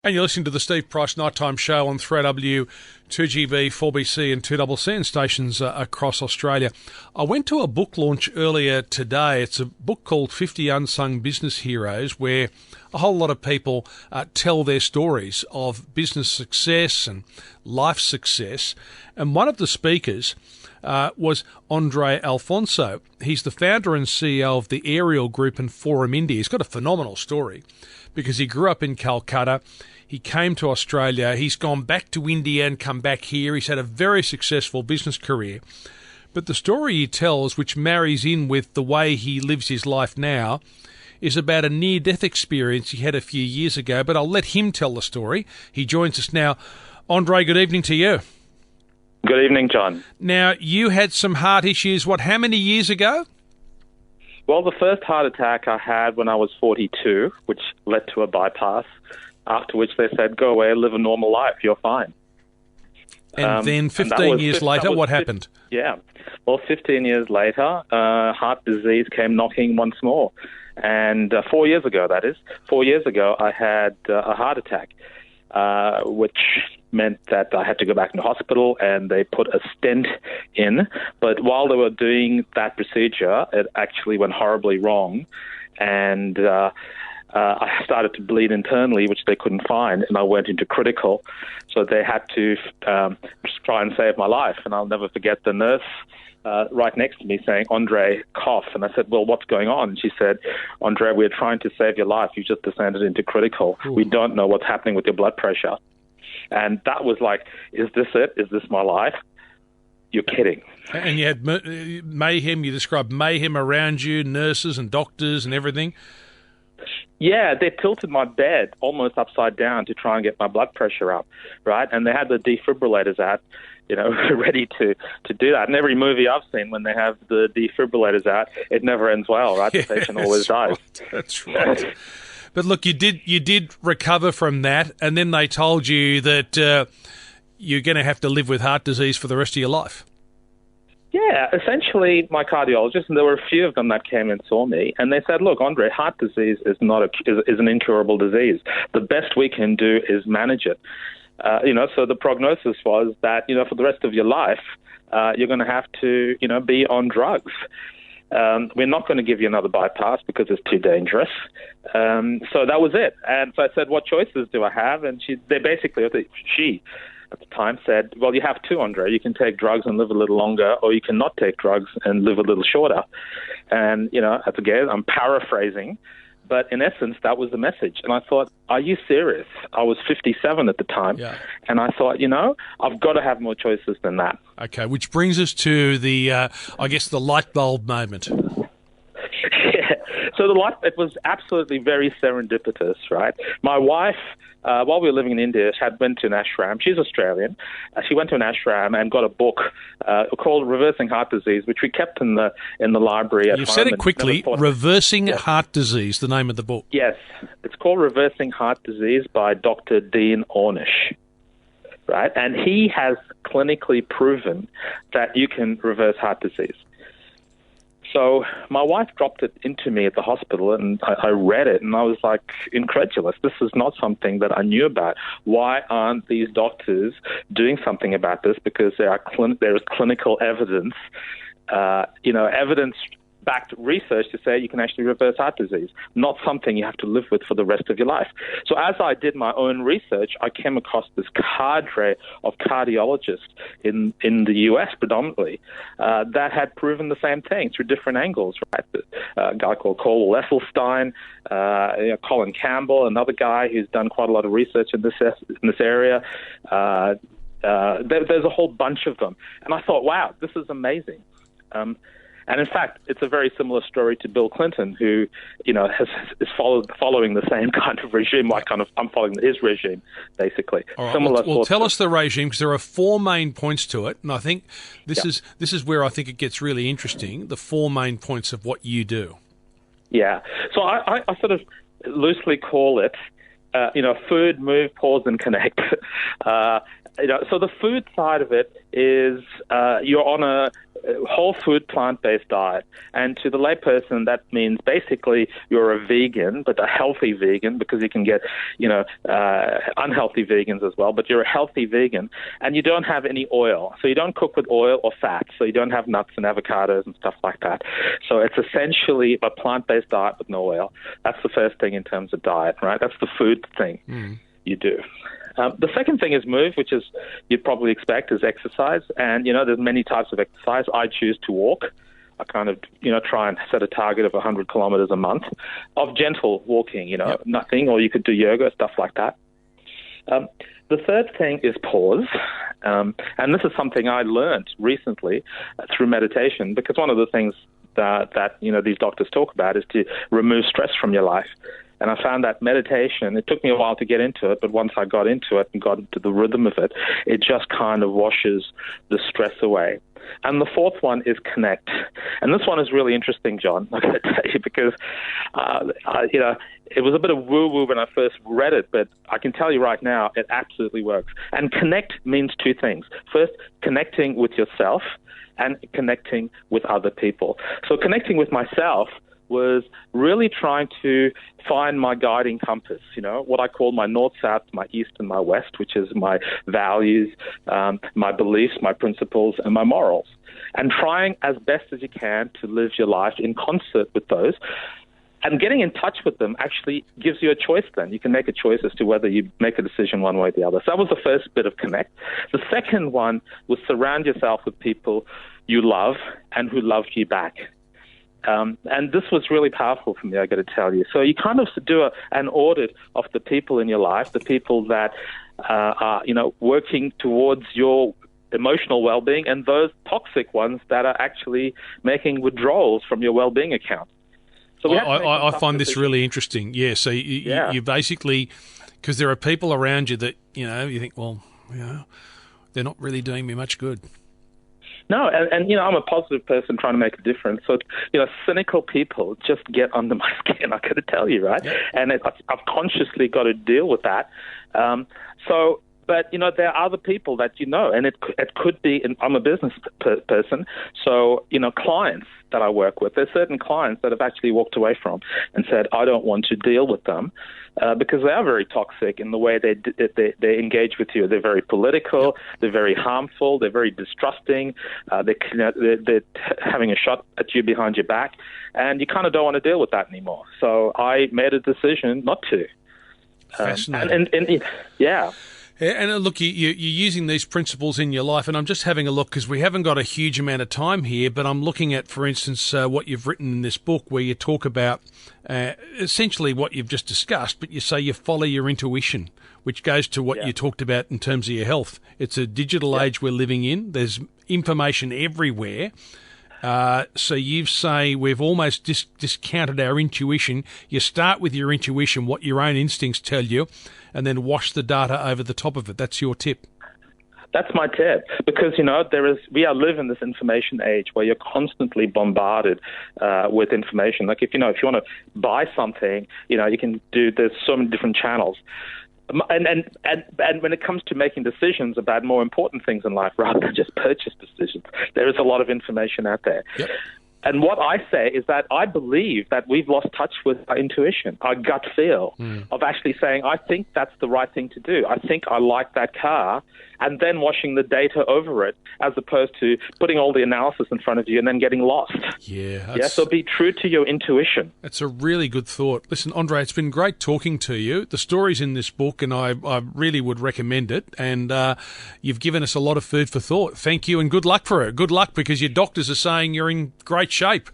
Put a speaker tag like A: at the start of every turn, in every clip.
A: And you're listening to the Steve Price Nighttime Show on 3AW, 2GB, 4BC and 2CC stations across Australia. I went to a book launch earlier today. It's a book called 50 Unsung Business Heroes, where a whole lot of people tell their stories of business success and life success. And one of the speakers was Andre Alfonso. He's the founder and CEO of the Aerial Group and Forum India. He's got a phenomenal story because he grew up in Calcutta. He came to Australia. He's gone back to India and come back here. He's had a very successful business career. But the story he tells, which marries in with the way he lives his life now, is about a near-death experience he had a few years ago. But I'll let him tell the story. He joins us now. Andre, good evening to you.
B: Good evening, John.
A: Now, you had some heart issues, how many years ago?
B: Well, the first heart attack I had when I was 42, which led to a bypass, after which they said, go away, live a normal life, you're fine.
A: And then 15 years later, what happened?
B: Yeah. Well, 15 years later, heart disease came knocking once more. And 4 years ago, that is. 4 years ago, I had a heart attack, which meant that I had to go back into hospital, and they put a stent in. But while they were doing that procedure, it actually went horribly wrong. And I started to bleed internally, which they couldn't find, and I went into critical. So they had to try and save my life. And I'll never forget the nurse right next to me saying, Andre, cough. And I said, well, what's going on? And she said, Andre, we're trying to save your life. You just descended into critical. Ooh. We don't know what's happening with your blood pressure. And that was like, is this it? Is this my life? You're kidding.
A: And you had mayhem. You described mayhem around you, nurses and doctors and everything.
B: Yeah, they tilted my bed almost upside down to try and get my blood pressure up, right? And they had the defibrillators out, ready to do that. And every movie I've seen, when they have the defibrillators out, it never ends well, right? The patient always dies.
A: Right. That's right. But look, you did recover from that, and then they told you that you're going to have to live with heart disease for the rest of your life.
B: Yeah, essentially my cardiologist, and there were a few of them that came and saw me, and they said, look, Andre, heart disease is an incurable disease. The best we can do is manage it. So the prognosis was that, for the rest of your life, you're going to have to, be on drugs. We're not going to give you another bypass because it's too dangerous. So that was it. And so I said, what choices do I have? And she at the time said, well, you have two, Andre. You can take drugs and live a little longer, or you can not take drugs and live a little shorter. And, again, I'm paraphrasing, but in essence, that was the message. And I thought, are you serious? I was 57 at the time. Yeah. And I thought, I've got to have more choices than that.
A: Okay, which brings us to the, the light bulb moment.
B: Yeah. So it was absolutely very serendipitous, right? My wife, while we were living in India, went to an ashram. She's Australian. She went to an ashram and got a book called Reversing Heart Disease, which we kept in the library at home.
A: You've said it quickly, Reversing Heart Disease, the name of the book.
B: Yes. It's called Reversing Heart Disease by Dr. Dean Ornish, right? And he has clinically proven that you can reverse heart disease. So my wife dropped it into me at the hospital, and I read it, and I was like incredulous. This is not something that I knew about. Why aren't these doctors doing something about this? Because there is clinical evidence, evidence-backed research to say you can actually reverse heart disease, not something you have to live with for the rest of your life. So as I did my own research, I came across this cadre of cardiologists in the US predominantly that had proven the same thing through different angles, right? A guy called Cole Esselstein, Colin Campbell, another guy who's done quite a lot of research in this area. There's a whole bunch of them. And I thought, wow, this is amazing. And in fact, it's a very similar story to Bill Clinton, who, is following the same kind of regime. I'm following his regime, basically.
A: All right. Well, tell us the regime, because there are four main points to it, and I think this is where I think it gets really interesting. The four main points of what you do.
B: Yeah. So I sort of loosely call it, food, move, pause, and connect. So the food side of it is you're on whole food, plant-based diet. And to the layperson, that means basically you're a vegan, but a healthy vegan, because you can get, unhealthy vegans as well, but you're a healthy vegan, and you don't have any oil. So you don't cook with oil or fat, so you don't have nuts and avocados and stuff like that. So it's essentially a plant-based diet with no oil. That's the first thing in terms of diet, right? That's the food thing you do. The second thing is move, which is you'd probably expect is exercise. And, there's many types of exercise. I choose to walk. I kind of, try and set a target of 100 kilometers a month of gentle walking, nothing, or you could do yoga, stuff like that. The third thing is pause. And this is something I learned recently through meditation, because one of the things that these doctors talk about is to remove stress from your life. And I found that meditation, it took me a while to get into it, but once I got into it and got into the rhythm of it, it just kind of washes the stress away. And the fourth one is connect. And this one is really interesting, John, I'm going to tell you, because, it was a bit of woo-woo when I first read it, but I can tell you right now, it absolutely works. And connect means two things. First, connecting with yourself and connecting with other people. So connecting with myself was really trying to find my guiding compass, what I call my north, south, my east, and my west, which is my values, my beliefs, my principles, and my morals. And trying as best as you can to live your life in concert with those. And getting in touch with them actually gives you a choice then. You can make a choice as to whether you make a decision one way or the other. So that was the first bit of connect. The second one was surround yourself with people you love and who love you back. And this was really powerful for me, I got to tell you. So you kind of do an audit of the people in your life, the people that are, working towards your emotional well-being, and those toxic ones that are actually making withdrawals from your well-being account. So
A: I find this really interesting. Yeah, so you basically, because there are people around you that, you think, well, they're not really doing me much good.
B: No, and I'm a positive person trying to make a difference. So, cynical people just get under my skin, I got to tell you, right? Yeah. And I've consciously got to deal with that. But, there are other people that and it could be, and I'm a business person, so, clients that I work with, there's certain clients that have actually walked away from and said, I don't want to deal with them because they are very toxic in the way they engage with you. They're very political, they're very harmful, they're very distrusting, they're having a shot at you behind your back, and you kind of don't want to deal with that anymore. So I made a decision not to.
A: Fascinating.
B: Yeah.
A: And look, you're using these principles in your life, and I'm just having a look because we haven't got a huge amount of time here, but I'm looking at, for instance, what you've written in this book where you talk about essentially what you've just discussed, but you say you follow your intuition, which goes to what you talked about in terms of your health. It's a digital age we're living in. There's information everywhere. So you say we've almost discounted our intuition. You start with your intuition, what your own instincts tell you, and then wash the data over the top of it. That's your tip.
B: That's my tip, because we are living in this information age where you're constantly bombarded with information. Like if you want to buy something, you can do. There's so many different channels. And when it comes to making decisions about more important things in life rather than just purchase decisions, there is a lot of information out there. Yep. And what I say is that I believe that we've lost touch with our intuition, our gut feel of actually saying, I think that's the right thing to do. I think I like that car, and then washing the data over it, as opposed to putting all the analysis in front of you and then getting lost. So be true to your intuition.
A: That's a really good thought. Listen, Andre, it's been great talking to you. The story's in this book, and I really would recommend it. And you've given us a lot of food for thought. Thank you, and good luck for it. Good luck, because your doctors are saying you're in great shape.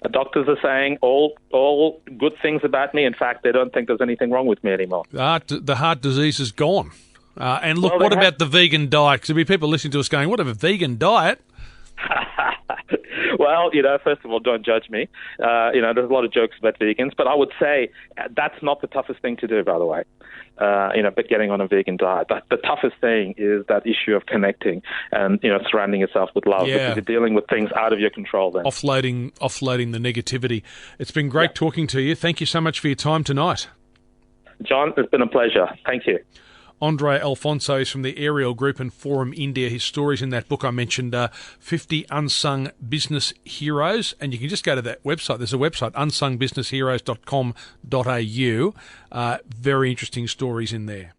B: The doctors are saying all good things about me. In fact, they don't think there's anything wrong with me anymore.
A: The heart disease is gone. And look, what about the vegan diet? Because there'll be people listening to us going, what of a vegan diet?
B: Well, first of all, don't judge me. There's a lot of jokes about vegans, but I would say that's not the toughest thing to do, by the way. But getting on a vegan diet. The toughest thing is that issue of connecting and, surrounding yourself with love, because you're dealing with things out of your control then.
A: Offloading the negativity. It's been great talking to you. Thank you so much for your time tonight.
B: John, it's been a pleasure. Thank you.
A: Andre Alfonso is from the Ariel Group and Forum India. His stories in that book I mentioned, 50 Unsung Business Heroes, and you can just go to that website. There's a website, unsungbusinessheroes.com.au. Very interesting stories in there.